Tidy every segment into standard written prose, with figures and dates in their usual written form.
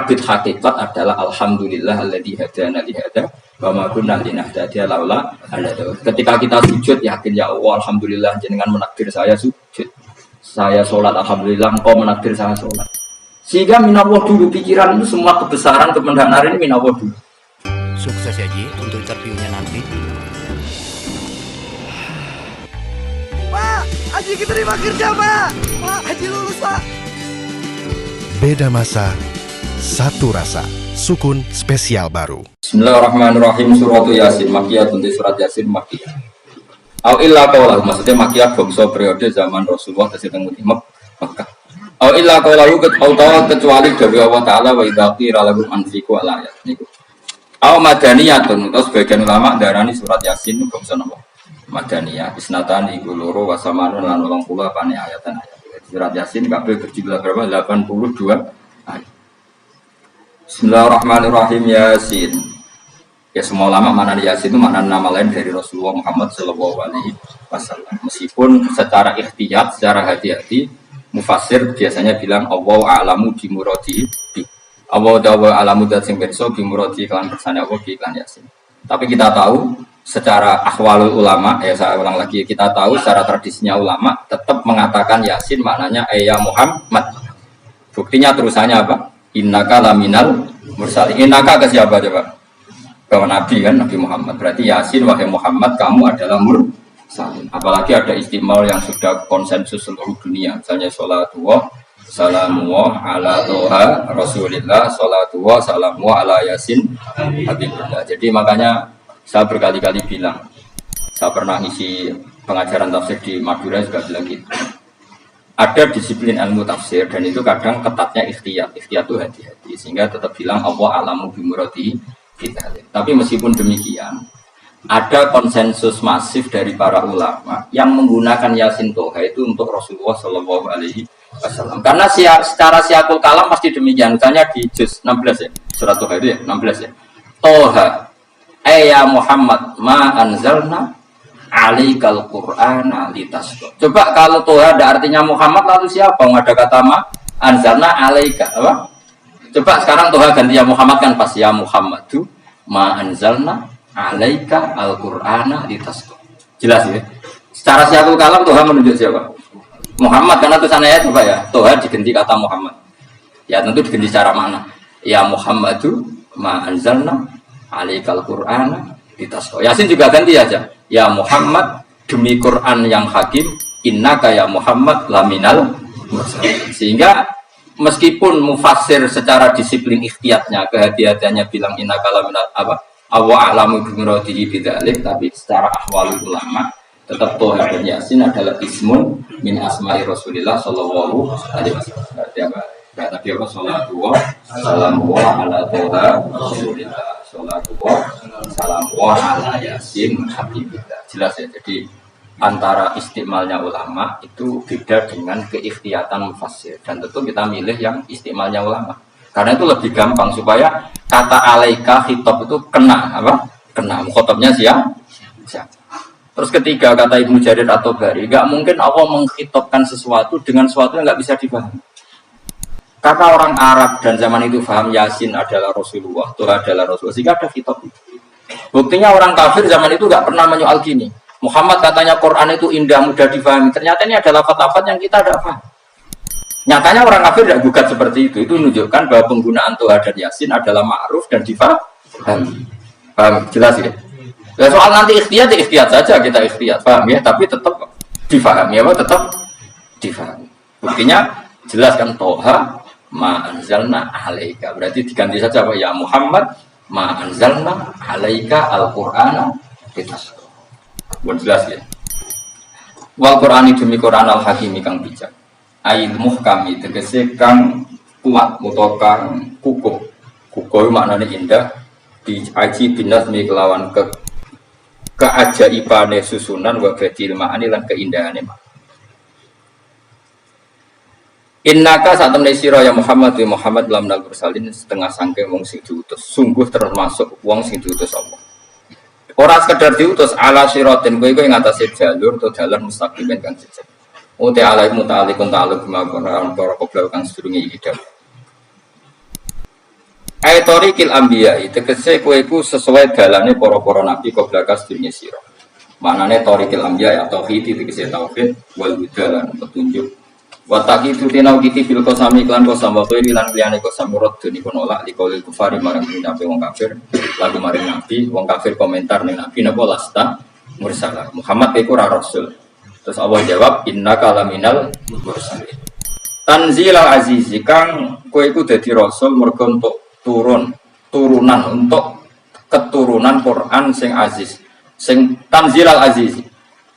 abid hakikat adalah alhamdulillah alladzi hadana li hada wa ma kunna linahtadiya laula ketika kita sujud yakin ya Allah alhamdulillah jenengan menakdir saya sujud. Saya sholat alhamdulillah engkau menakdir saya sholat. Sehingga minallah dulu pikiran itu semua kebesaran kemenangan ini minallah dulu. Sukses ya Ji untuk interviewnya nanti. Pak, Haji diterima kerja Pak. Pak, Haji lulus Pak. Beda masa, satu rasa. Sukun spesial baru. Bismillahirrahmanirrahim. Surat Yasin Makiyah. Untuk surat Yasin Makiyah. Au illa qawlahu, maksudnya Makiyah bangsa periode zaman Rasulullah terseteng Mekah. Au illa qawlahu kecuali dari Allah Ta'ala wa idza qila lahum anfiqu ala ayat niku. Au madaniyatun, terus sebagian ulama darani surat Yasin bangsa napa? Madaniyah. Isnatani iku loro wa samanun lan 80 apane ayatan-ayat. Surat Yasin kabeh berjumlah berapa? 82 ayat. Bismillahirrahmanirrahim. Yasin. Ya semua ulama makna Yasin itu makna nama lain dari Rasulullah Muhammad sallallahu alaihi wasallam. Meskipun secara ikhtiyat, secara hati-hati mufassir biasanya bilang Allahu a'lamu bi muradi bi. Allahu a'lamu dzat sing pirsa bi muradi kelan kersane Allah bi iklan Yasin. Tapi kita tahu secara ahwalul ulama, ya saya ulang lagi, kita tahu secara tradisinya ulama tetap mengatakan Yasin maknanya ya Muhammad. Buktinya terusannya apa? Innaka laminal mursalin. Innaka ke siapa coba? Ke Nabi kan, Nabi Muhammad. Berarti Yasin wahai Muhammad kamu adalah mursalin. Apalagi ada istimewa yang sudah konsensus seluruh dunia. Misalnya sholatullah salamullah ala toha rasulillah sholatullah salamullah ala Yasin Habibullah. Jadi makanya saya berkali-kali bilang, saya pernah isi pengajaran tafsir di Madura juga bilang gitu. Ada disiplin ilmu tafsir dan itu kadang ketatnya ikhtiyat. Ikhtiyat itu hati-hati sehingga tetap bilang Allah alamu bimurati kita. Tapi meskipun demikian, ada konsensus masif dari para ulama yang menggunakan Yasin Toha itu untuk Rasulullah Shallallahu Alaihi Wasallam. Karena secara siakul kalam pasti demikian. Misalnya di juz 16 ya, surat Toha itu ya 16 ya. Toha ya Muhammad ma anzalna alaikal qur'ana litasqa. Coba kalau Tuhan ada artinya Muhammad lalu siapa? Enggak ada kata ma anzalna alaika apa? Coba sekarang Tuhan ganti ya Muhammad kan pas ya Muhammadu ma anzalna alaika al-qur'ana litasqa. Jelas ya? Secara siapul kalam Tuhan menunjuk siapa? Muhammad karena tulisannya coba ya. Tuhan diganti kata Muhammad. Ya tentu diganti secara mana? Ya Muhammadu ma anzalna alaikal Qur'an litasqa. Yasin juga ganti aja. Ya Muhammad demi Quran yang hakim, innaka ya Muhammad laminal mursalin. Sehingga meskipun mufassir secara disiplin ikhtiyatnya, kehati-hatiannya bilang innaka laminal apa? Awa a'lamu bi muradihi bidzalik, tapi secara ahwalul ulama tetap Toha dan Yasin adalah ismun min asma'i Rasulillah sallallahu alaihi wasallam. Berarti apa? Nabi apa sallallahu ala Toha Rasulillah. Salam ala Yasin Habibillah. Jelas ya. Jadi antara istimalnya ulama itu beda dengan keikhtiyatan mufassir. Dan tentu kita milih yang istimalnya ulama. Karena itu lebih gampang supaya kata alaika khitab itu kena apa? Kena mukhatabnya siapa? Terus ketiga kata Ibnu Jarir atau Bari, enggak mungkin Allah mengkhitabkan sesuatu dengan sesuatu yang enggak bisa dipahami. Karena orang Arab dan zaman itu paham Yasin adalah Rasulullah, Tuhan adalah Rasulullah, sehingga ada kitab itu. Buktinya orang kafir zaman itu nggak pernah menyoal gini. Muhammad katanya Quran itu indah, mudah difahami. Ternyata ini adalah kata-kata yang kita tidak paham. Nyatanya orang kafir tidak gugat seperti itu. Itu menunjukkan bahwa penggunaan Tuhan dan Yasin adalah ma'ruf dan difahami. Paham? Jelas ya? Nah, soal nanti ikhtiyat saja kita ikhtiyat, paham ya? Tapi tetap difahami, apa? Tetap difahami. Buktinya jelas kan Toha ma anzalna alaika, berarti diganti saja apa ya Muhammad ma anzalna alaika al-Qur'ana litasqa. Bukan jelas ya. Wal Qur'ani demi Qur'an al-Hakimi kang bijak. Ail muhkami tegese kang kuat mutokang kukuh. Kukuh maknane indah diaji binas mi kelawan keajaibane susunan wa badil ma'ani lan keindahane. Innaka saat temne sira ya Muhammad wa Muhammad lam nal mursalin setengah sangke wong sing diutus. Sungguh termasuk wong sing diutus Allah. Ora sekedar diutus ala siratin kowe ing atase jalur atau dalan mustaqimin kang jejeg. Uti alaihi muta'alliqun ta'alluq bima qara kobra kang sedurunge iki dawuh. Aitorikil ambiya tegese kowe iku sesuai dalane para-para nabi koblakas dunya sira. Maknane torikil ambiya ya tauhid tegese tauhid wal hudalan petunjuk. Wa taqitu tinau kiti fil qasami lan qasam wa qiri lan liyane qasam murad niku nolak liqaulil kufari marang nabi wong kafir lagu maring nabi wong kafir komentar ning nabi napa lasta mursalah Muhammad iku ora rasul. Terus Allah jawab innaka laminal mursalin. Tanzilal azizi kang kowe iku dadi rasul mergo untuk turunan untuk keturunan Quran sing aziz sing tanzilal aziz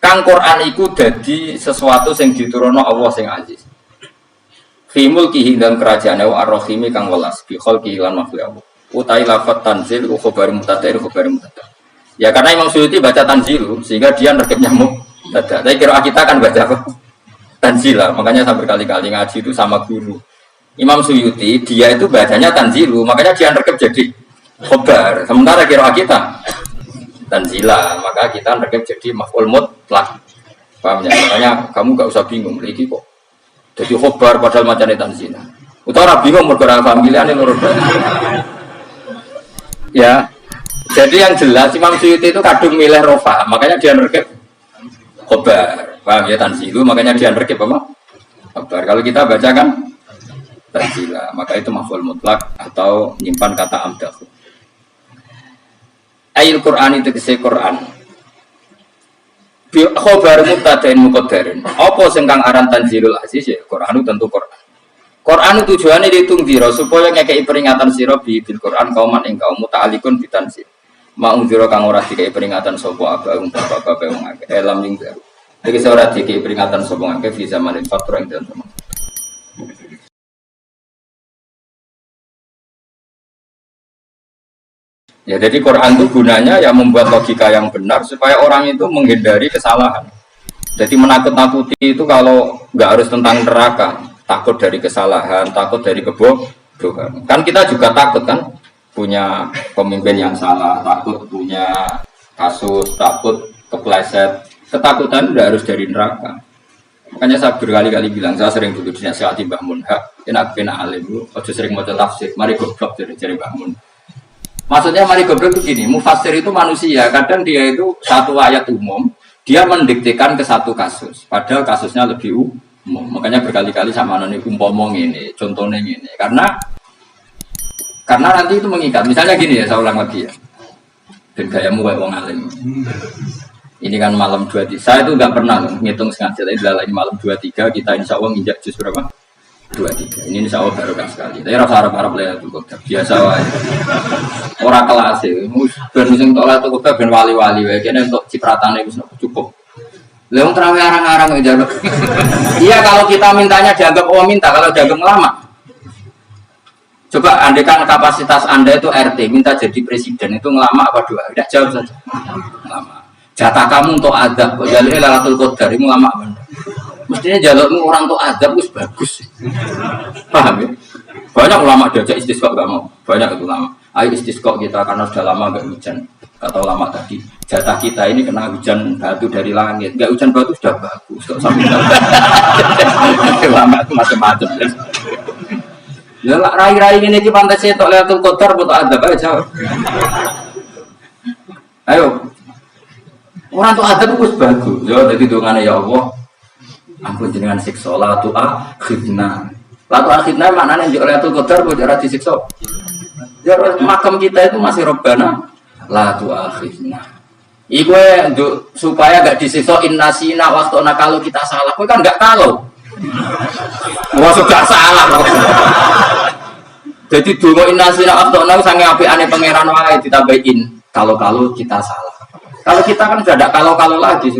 kang Quran iku dadi sesuatu sing diturunno Allah sing aziz fi mulkihi dan kerajaane wa ar-rahimi kang welas bi khalqihi lan makhluk utai lafat tanzil ku khabar mubtada ya karena Imam Suyuti baca tanzil sehingga dia nerkep nyamuk dadak tapi kira kita kan baca apa tanzila makanya saya berkali-kali ngaji itu sama guru Imam Suyuti dia itu bacanya tanzilu makanya dia rekep jadi khobar sementara kira kita tanzila maka kita rekep jadi maf'ul mutlaq paham ya makanya kamu gak usah bingung iki kok jadi khobar padahal macamnya tanzila utara bingung mergo ora familiane loro ya jadi yang jelas Imam Suyuti itu kadung milih rofa makanya dia rekep khobar paham ya tanzilu makanya dia rekep apa khobar kalau kita baca kan tanzila, maka itu maf'ul mutlak atau nyimpan kata amdahu. Ayil Quran itu kese Quran. Bi khabar mubtada'in muqaddarin. Apa sing kang aran tanzilul aziz ya Quran tentu Quran. Quran tujuane ditungzira supaya ngekeki peringatan sira bil Quran kauman ing kaum muta'alliqun bitanzil. Ma'unzira kang ora dikeki peringatan sapa abang bapak wong akeh elam ning baru. Iki ora dikeki peringatan sapa akeh fi zamanin fatra ing dalem. Ya jadi Quran itu gunanya ya membuat logika yang benar supaya orang itu menghindari kesalahan. Jadi menakut-nakuti itu kalau nggak harus tentang neraka, takut dari kesalahan, takut dari kebodohan. Kan kita juga takut kan punya pemimpin yang salah, takut punya kasus, takut kepleset. Ketakutan tidak harus dari neraka. Makanya saya berkali-kali bilang, saya sering duduk di nasihati Mbah Mun, enak pena alim, ojo sering baca tafsir, mari goblok dari Mbah Mun. Maksudnya mari goblok itu gini, mufassir itu manusia, kadang dia itu satu ayat umum, dia mendiktekan ke satu kasus, padahal kasusnya lebih umum. Makanya berkali-kali sama noni umpomong ini, contohnya ini, karena nanti itu mengikat. Misalnya gini ya, saya ulang lagi ya, dan gayamu kayak wong alim. Ini kan malam 23, saya itu nggak pernah ngitung sengaja, tapi ini malam 23 kita insya Allah nginjak jus berapa? 23. Ini insya Allah barokah sekali. Tapi rasa harap-harap lihat tuh biasa wae. Orang kelas e, ben sing tok lah tuh ben wali-wali wae kene untuk cipratane wis cukup. Lah wong trawe arang-arang njaluk. Iya kalau kita mintanya dianggap minta, kalau dianggap lama. Coba andekan kapasitas Anda itu RT, minta jadi presiden itu ngelama apa doa? Udah jawab saja. Lama. Jatah kamu untuk adab, kok jalurnya Lailatul Qadar ini lama banget. Mestinya jalurmu orang untuk adab itu bagus. Paham ya? Banyak ulama diajak istisqa gak mau. Banyak itu ulama. Ayo istisqa kita karena sudah lama gak hujan. Kata ulama tadi, jatah kita ini kena hujan batu dari langit. Gak hujan batu sudah bagus. Kok sampai ulama itu macam-macam. Ya lah rai-rai ini di pantai setok Lailatul Qadar butuh adab aja. Ayo. Orang tuh adab itu bagus. Jadi dongane ya Allah. Ampun jenengan siksa la tu akhidna. La tu akhidna maknane yo Lailatul Qadar kok ora disiksa. Ya makam kita itu masih Rabbana la tu akhidna. Iku supaya enggak disiksa innasina waqtuna kalau kita salah. Kowe kan enggak kalau. Wah sudah salah. Jadi donga innasina waqtuna sange apikane pangeran wae ditambahin kalau kita salah. Kalau kita kan sudah ada kalau lagi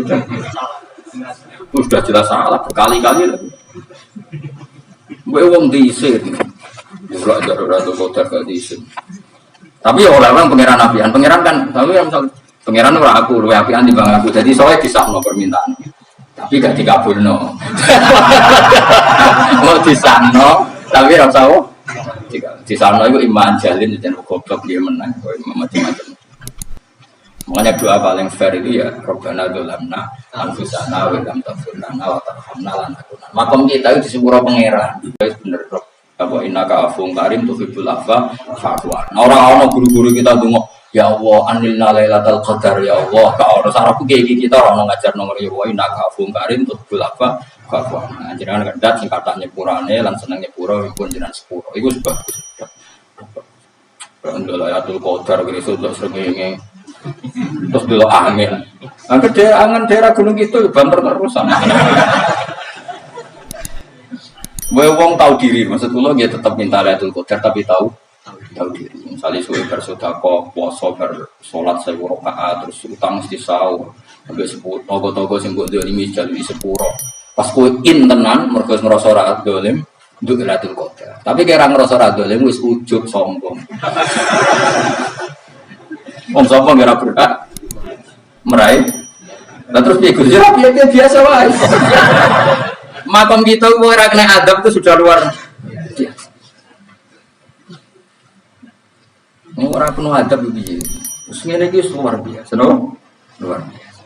sudah jelas salah berkali-kali lagi. Gue wong diisin, bukan Lailatul Qadar gak diisin. Tapi ya orang pangeran apian, pangeran kan, tapi yang misal pangeran orang aku, lebih apian dibanding aku. Jadi soalnya disahno permintaan, tapi gak dikabulno. Mau disahno, tapi rasa disahno itu iman jalin dan goblok dia menang, macam-macam. Makanya doa paling fair itu ya Rabbana dzolamna anfusana wa lam taghfir lana wa tarhamna lanakunanna. Makom kita itu disepuro pangeran. Wis bener apa wa innaka afuwwun karim tuhibbul afwa fa'fu anna. Ora ana guru-guru kita ndonga, ya Allah anilna lailatul qadar ya Allah. Ka ora sarapku kita ora ngajar nomor ya wa innaka afuwwun karim tuhibbul afwa fa'fu anna. Jenengan kendhat sing kathah nyepurane lan seneng nyepuro pun jenengan sepuro. Iku bagus. Untuk lailatul qadar kene untuk srengenge. Terus dulu angin. Angker dia angan daerah gunung itu banter terusan. Wong tahu diri, maksud kula nggih tetep minta Lailatul Qadar tapi tahu diri. Misalnya suwe bersedekah, puasa, bersolat 1000 rakaat, terus utang mesti sahur. Sampai togo-togo sing mbok dolimi jalui sepuro. Pas kowe tenan mergo ngrasa ora dolim, untuk Lailatul Qadar. Tapi kira ngrasa ora dolim wis ujug sombong. Om sombong kira berhak meraih. Nah terus dia Gus ya biasa wae. Makom kita ora kena adab itu sudah luar biasa. Ini orang penuh adab begini. Terus ngene iki luar biasa, no? Luar biasa.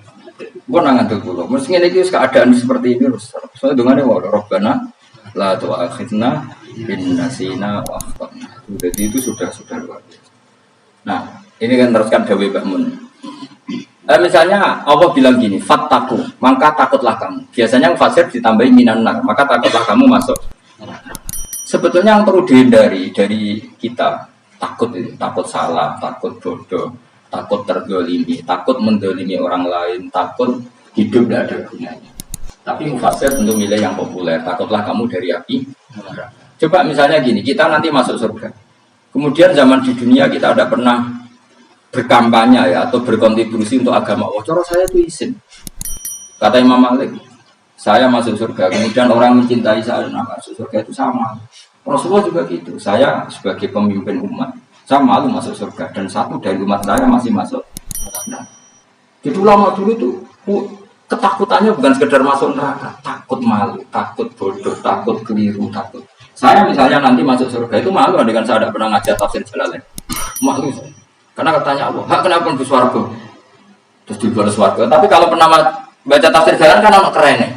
Gua nangan tuh pulau. Terus ngene iki keadaan seperti ini terus. Soalnya dungane wae Rabbana la tu'akhidna bin nasina wa akhtana. Jadi itu sudah luar biasa. Nah, ini kan teruskan Dawe Mbah Mun. Misalnya Allah bilang gini, fattaku, maka takutlah kamu. Biasanya fasir ditambahi minan nar, maka takutlah kamu masuk. Sebetulnya yang perlu dihindari dari kita takut itu, takut salah, takut bodoh, takut terdolimi, takut mendolimi orang lain, takut hidup tidak ada gunanya. Tapi mufasir tentu milih yang populer, takutlah kamu dari api. Coba misalnya gini, kita nanti masuk surga. Kemudian zaman di dunia kita tidak pernah berkampanye ya atau berkontribusi untuk agama Allah. Cara saya itu izin. Kata Imam Malik, saya masuk surga. Kemudian orang mencintai saya, nah masuk surga itu sama. Rasulullah juga gitu. Saya sebagai pemimpin umat, saya malu masuk surga dan satu dari umat saya masih masuk. Nah, itu lama dulu tuh ketakutannya bukan sekedar masuk neraka, takut malu, takut bodoh, takut keliru, takut. Saya misalnya nanti masuk surga itu malu dengan saya tidak pernah ngajar tafsir Jalalain. Malu saya. Karena katanya Allah, hak kenapa di swarga? Terus di luar swarga. Tapi kalau pernah baca tafsir jalan kan anak keren ya.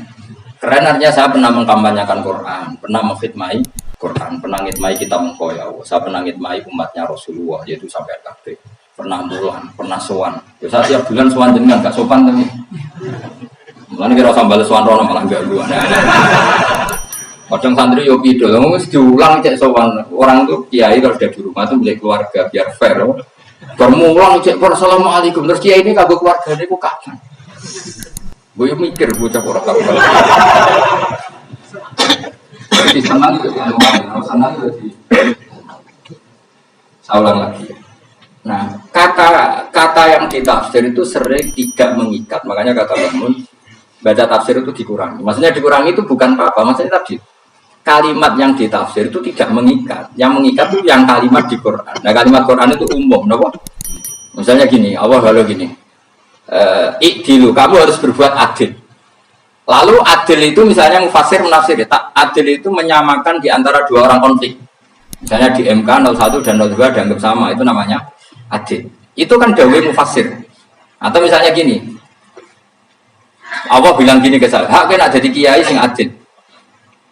Keren artinya saya pernah mengkampanyakan Quran, pernah mengkhidmati Quran, pernah ngitmai kitab engkau ya Allah. Saya pernah ngitmai umatnya Rasulullah, yaitu sampai kabeh. Pernah bulan, pernah sowan. Ya saya tiap bulan sowan jenengan gak sopan tapi. Mulane kira sambal sowan rono malah gak gua. Kadang santri yo pido, wis diulang cek sowan. Orang tuh kiai kalau sudah di rumah tuh milik keluarga biar fair. Bermulang cek assalamualaikum terus kiai ini kagak keluargane ku kapan? Gue mikir bocah ora kapan. Di sana itu saya ulang lagi. Nah, kata yang ditafsir itu sering tidak mengikat. Makanya kata Bangun baca tafsir itu dikurangi. Maksudnya dikurangi itu bukan apa-apa. Maksudnya tadi kalimat yang ditafsir itu tidak mengikat. Yang mengikat itu yang kalimat di Quran. Nah, kalimat Quran itu umum, kenapa? Misalnya gini, Allah kalau gini, ikdilu, kamu harus berbuat adil. Lalu adil itu misalnya mufasir menafsir, adil itu menyamakan di antara dua orang konflik. Misalnya di MK 01 dan 02 dianggap sama, itu namanya adil. Itu kan dawai mufasir. Atau misalnya gini, Allah bilang gini ke saya, hak kena jadi kiai sing adil.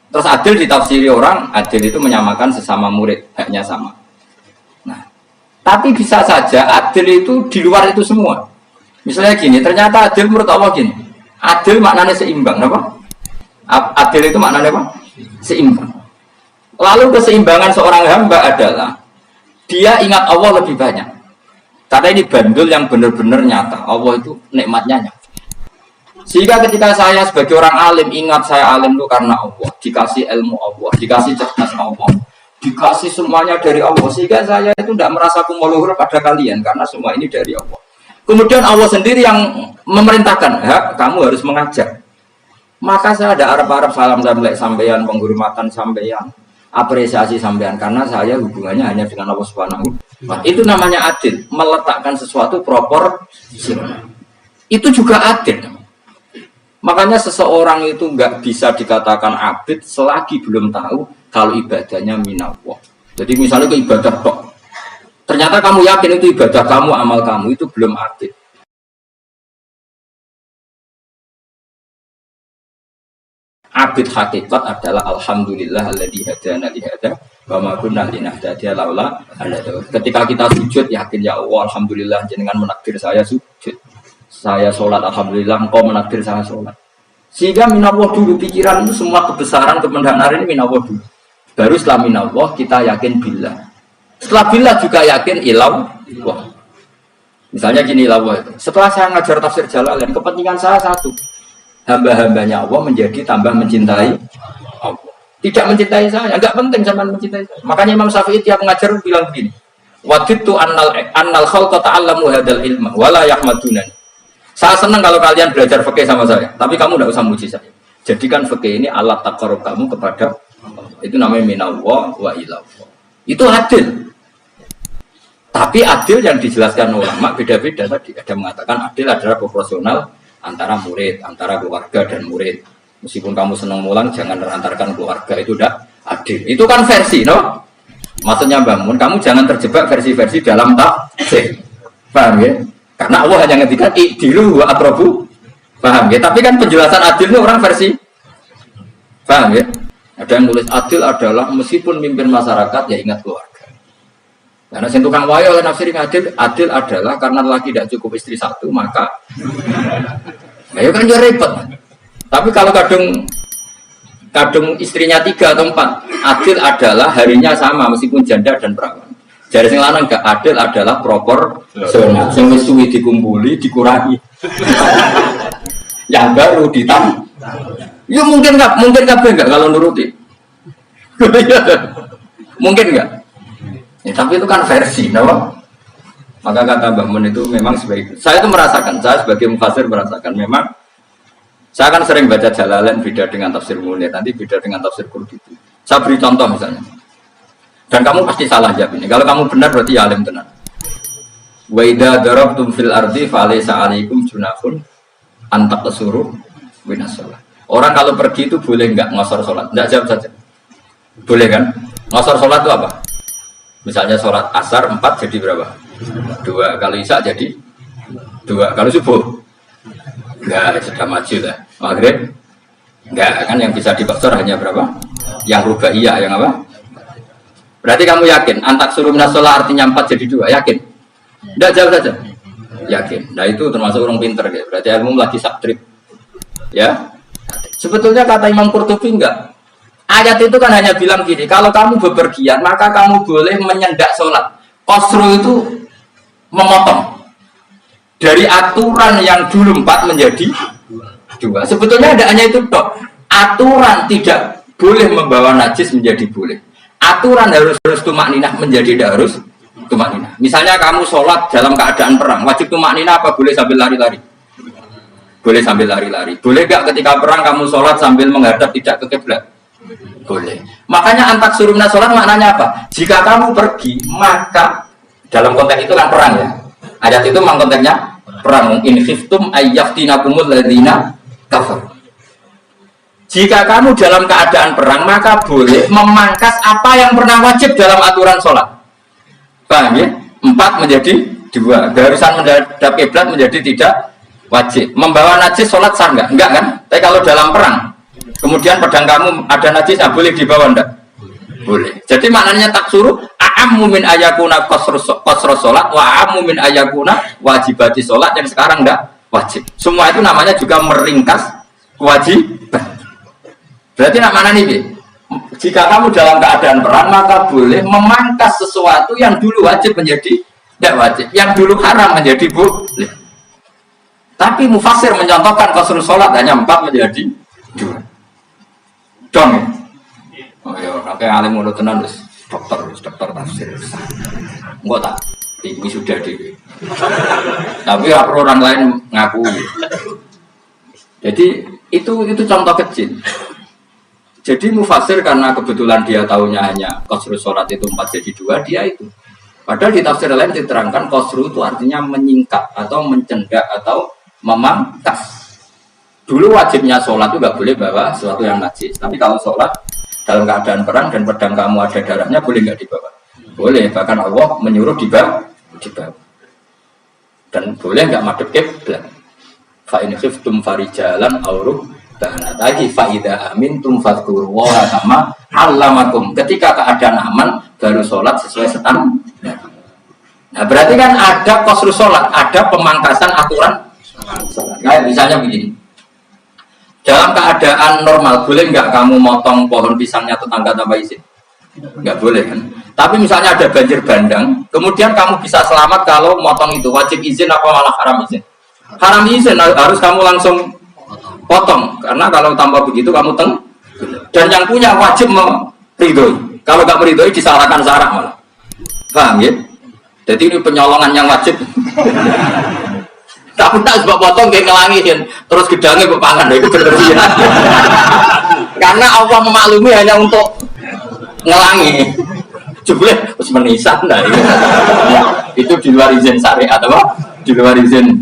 Terus adil ditafsiri orang, adil itu menyamakan sesama murid, haknya sama. Nah, tapi bisa saja adil itu di luar itu semua. Misalnya gini, ternyata adil menurut Allah gini, adil maknanya seimbang, apa? Adil itu maknanya apa? Seimbang. Lalu keseimbangan seorang hamba adalah dia ingat Allah lebih banyak. Karena ini bandul yang benar-benar nyata. Allah itu nikmatnya nyata. Sehingga ketika saya sebagai orang alim ingat saya alim itu karena Allah, dikasih ilmu Allah, dikasih cerdas Allah, dikasih semuanya dari Allah. Sehingga saya itu tidak merasa kumuluhur pada kalian karena semua ini dari Allah. Kemudian Allah sendiri yang memerintahkan, kamu harus mengajar. Maka saya ada Arab-Arab salam sampeyan, penghormatan sampeyan, apresiasi sampeyan karena saya hubungannya hanya dengan Allah Subhanahu. Itu namanya adil, meletakkan sesuatu proporsional. Itu juga adil. Makanya seseorang itu nggak bisa dikatakan abid selagi belum tahu kalau ibadahnya minallah. Jadi misalnya ke ibadah tok, ternyata kamu yakin itu ibadah kamu, amal kamu itu belum abid. Abid hakikat adalah alhamdulillah alladzi hadana li hadza Wa ma kunna linahtadiya laula ketika kita sujud yakin ya Allah alhamdulillah jenengan menakdir saya sujud. Saya sholat alhamdulillah engkau menakdir saya sholat. Sehingga minallah dulu pikiran itu semua kebesaran kemenangan ini minallah dulu. Baru setelah minallah kita yakin billah. Setelah billah juga yakin ilallah. Misalnya gini ilallah itu. Setelah saya ngajar tafsir Jalalain kepentingan saya satu. Hamba-hambanya Allah menjadi tambah mencintai Allah. Tidak mencintai saya, enggak penting sama mencintai saya. Makanya Imam Syafi'i tiap mengajar bilang begini. Wadidtu annal khalqa ta'allamu hadal ilma wala yahmadunani. Saya senang kalau kalian belajar fikih sama saya, tapi kamu tidak usah muji saya. Jadikan fikih ini alat taqarrub kamu kepada Allah. Itu namanya minallah wa ilallah. Itu adil. Tapi adil yang dijelaskan ulama beda-beda tadi. Ada mengatakan adil adalah proporsional antara murid, antara keluarga dan murid. Meskipun kamu senang mulang, jangan merantarkan keluarga, itu tidak adil. Itu kan versi, no? Maksudnya bangun, kamu jangan terjebak versi-versi dalam tafsir. Paham ya? Karena Allah hanya ngendikan i'dilu wa aqrabu. Paham ya? Tapi kan penjelasan adil itu orang versi. Paham ya? Ada yang nulis adil adalah meskipun mimpin masyarakat ya ingat keluarga. Karena sing tukang wayo oleh nafsir adil adalah karena laki tidak cukup istri satu maka ya kan dia repot. Tapi kalau kadung istrinya 3 atau 4, adil adalah harinya sama meskipun janda dan perawan. Jari sing lanang gak adil adalah proporsional. Sing wis suwi dikumpuli dikurangi. Yang baru ditambah. Ya mungkin kabeh enggak kalau nuruti. Mungkin enggak? Ya, tapi itu kan versi, no? Maka kata Mbah Mun itu memang sebaik. Saya itu merasakan, saya sebagai mufassir merasakan memang saya kan sering baca Jalalain beda dengan tafsir Munir, nanti beda dengan tafsir Qurtubi. Saya beri contoh misalnya. Dan kamu pasti salah jawab ini. Kalau kamu benar berarti ya alim tenan. Wa idza darabtum fil ardi falaysa 'alaikum junahun an taqsuru minas shalah. Orang kalau pergi itu boleh enggak ngosor salat? Enggak jawab saja. Boleh kan? Ngosor salat itu apa? Misalnya salat asar 4 jadi berapa? 2. Kalau isya jadi 2. Kalau subuh enggak, sudah maju lah. Maghrib enggak, kan yang bisa dikosor hanya berapa? Yang rubaiyah, yang apa? Berarti kamu yakin antak suruh minas shalah artinya 4 jadi 2, yakin? Enggak, jawab saja. Yakin. Nah itu termasuk orang pinter ya. Berarti ilmu lagi subtrip. Ya. Sebetulnya kata Imam Qurtubi enggak. Ayat itu kan hanya bilang gini, kalau kamu bepergian maka kamu boleh menyendak sholat. Qasru itu memotong. Dari aturan yang dulu 4 menjadi 2. Sebetulnya tidak hanya itu toh. Aturan tidak boleh membawa najis menjadi boleh. Aturan harus tumakninah menjadi tidak harus tumakninah. Misalnya kamu sholat dalam keadaan perang, wajib tumakninah apa boleh sambil lari-lari? Boleh sambil lari-lari. Boleh gak ketika perang kamu sholat sambil menghadap tidak ke kiblat? Boleh. Makanya antak suruh minas sholat maknanya apa? Jika kamu pergi, maka dalam konteks itu kan perang ya. Ayat itu memang konteksnya perang. In khiftum ayyafinakumul ladzina kafar. Jika kamu dalam keadaan perang, maka boleh memangkas apa yang pernah wajib dalam aturan sholat. Paham ya? 4 menjadi 2. Garusan menghadap kiblat menjadi tidak wajib. Membawa najis sholat sah enggak? Enggak kan? Tapi kalau dalam perang, kemudian pedang kamu ada najis, boleh dibawa enggak? Boleh. Jadi maknanya tak suruh a'ammu min ayakuna qasru sholat wa a'ammu min ayakuna wajibati sholat yang sekarang enggak wajib. Semua itu namanya juga meringkas kewajiban. Berarti nak mana nih? Jika kamu dalam keadaan perang maka boleh memangkas sesuatu yang dulu wajib menjadi tidak wajib, yang dulu haram menjadi boleh. Tapi mufassir mencontohkan qasrul sholat hanya 4 menjadi 2. Dong. Oh ya, kakek alim mulut tenan wis dokter tafsir. Enggak tak, ini sudah di. Tapi orang lain ngaku. Jadi itu contoh kecil. Jadi mufassir karena kebetulan dia tahunya hanya qasrul sholat itu 4 jadi 2, dia itu. Padahal di tafsir lain diterangkan qasru itu artinya menyingkat atau mencendak atau memangkas. Dulu wajibnya sholat itu nggak boleh bawa sesuatu yang najis. Tapi kalau sholat dalam keadaan perang dan pedang kamu ada darahnya boleh nggak dibawa? Boleh. Bahkan Allah menyuruh dibawa. Dan boleh nggak madhep kiblat. Fa in khiftum farijalan aw Nah, lagi faida amintum fadkurullaha kama allamakum. Ketika keadaan aman baru sholat sesuai standar. Nah, berarti kan ada qasrus sholat, ada pemangkasan aturan sholat. Kayak misalnya begini. Dalam keadaan normal boleh nggak kamu motong pohon pisangnya tetangga tanpa izin? Nggak boleh kan? Tapi misalnya ada banjir bandang, kemudian kamu bisa selamat kalau motong itu wajib izin apa malah haram izin? Haram izin, harus kamu langsung potong, karena kalau tanpa begitu kamu dan yang punya wajib meridoi. Kalau nggak meridoi disalahkan syarak malah. Paham ya? Jadi ini penyolongan yang wajib. Tapi tak sebab potong kayak ngelangiin, terus gedangnya berpangan itu berlebihan. Karena Allah memaklumi hanya untuk ngelangi. Jumlah harus menisan, nah itu di luar izin syariat apa? Di luar izin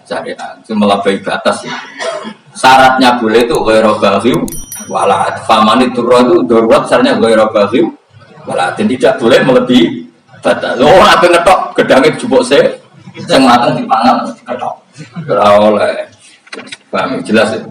syariat, itu melampaui batas ya. Syaratnya boleh itu ghairu baghi wala faman itu darurat syaratnya ghairu baghi wala tidak boleh melebihi batas. Oh, apa ngetok gedangnya jupuk sing mateng dipangan ketok. Ora oleh. Paham jelas ya?